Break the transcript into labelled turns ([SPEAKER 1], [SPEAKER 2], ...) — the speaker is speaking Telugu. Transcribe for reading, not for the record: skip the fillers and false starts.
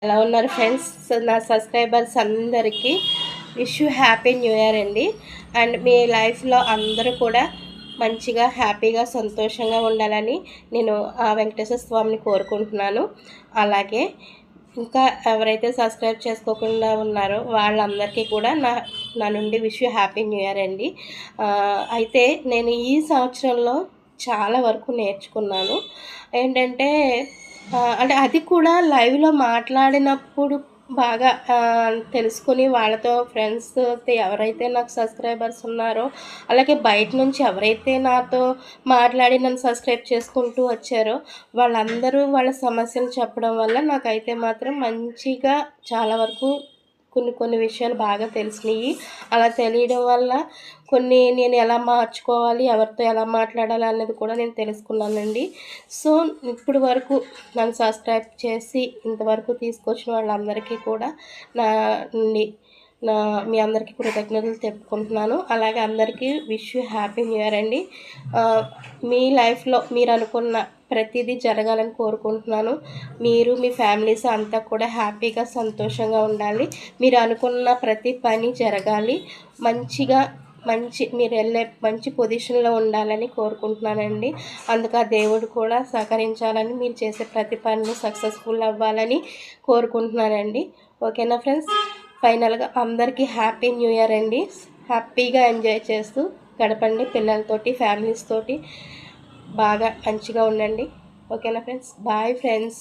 [SPEAKER 1] ఎలా ఉన్నారు ఫ్రెండ్స్? నా సబ్స్క్రైబర్స్ అందరికీ wish you happy new year అండి. అండ్ మీ లైఫ్లో అందరూ కూడా మంచిగా హ్యాపీగా సంతోషంగా ఉండాలని నేను ఆ వెంకటేశ్వర స్వామిని కోరుకుంటున్నాను. అలాగే ఇంకా ఎవరైతే సబ్స్క్రైబ్ చేసుకోకుండా ఉన్నారో వాళ్ళందరికీ కూడా నా నుండి wish you happy new year అండి. అయితే నేను ఈ సంవత్సరంలో చాలా వరకు నేర్చుకున్నాను. ఏంటంటే అంటే అది కూడా లైవ్‌లో మాట్లాడినప్పుడు బాగా తెలుసుకొని వాళ్ళతో ఫ్రెండ్స్‌తో ఎవరైతే నాకు సబ్స్క్రైబర్స్ ఉన్నారో, అలాగే బయట నుంచి ఎవరైతే నాతో మాట్లాడి నన్ను సబ్స్క్రైబ్ చేసుకుంటూ వచ్చారో, వాళ్ళందరూ వాళ్ళ సమస్యలు చెప్పడం వల్ల నాకైతే మాత్రం మంచిగా చాలా వరకు కొన్ని విషయాలు బాగా తెలిసినియి. అలా తెలియడం వల్ల నేను ఎలా మార్చుకోవాలి, ఎవరితో ఎలా మాట్లాడాలి అన్నది కూడా నేను తెలుసుకున్నానండి. సో, ఇప్పటి వరకు నన్ను సబ్స్క్రైబ్ చేసి ఇంతవరకు తీసుకొచ్చిన వాళ్ళందరికీ కూడా నా నుండి మీ అందరికీ కృతజ్ఞతలు తెలుపుకుంటున్నాను. అలాగే అందరికీ wish you happy new year అండి. మీ లైఫ్‌లో మీరు అనుకున్న ప్రతిదీ జరగాలని కోరుకుంటున్నాను. మీరు మీ ఫ్యామిలీస్ అంతా కూడా హ్యాపీగా సంతోషంగా ఉండాలి. మీరు అనుకున్న ప్రతి పని జరగాలి. మీరు వెళ్ళే మంచి పొజిషన్‌లో ఉండాలని కోరుకుంటున్నానండి. అందుకు ఆ దేవుడు కూడా సహకరించాలని, మీరు చేసే ప్రతి పనిని సక్సెస్‌ఫుల్ అవ్వాలని కోరుకుంటున్నానండి. ఓకేనా ఫ్రెండ్స్? ఫైనల్‌గా అందరికీ హ్యాపీ న్యూ ఇయర్ అండి. హ్యాపీగా ఎంజాయ్ చేస్తూ గడపండి. పిల్లలతోటి, ఫ్యామిలీస్ తోటి బాగా మంచిగా ఉండండి. ఓకేనా ఫ్రెండ్స్? Bye friends.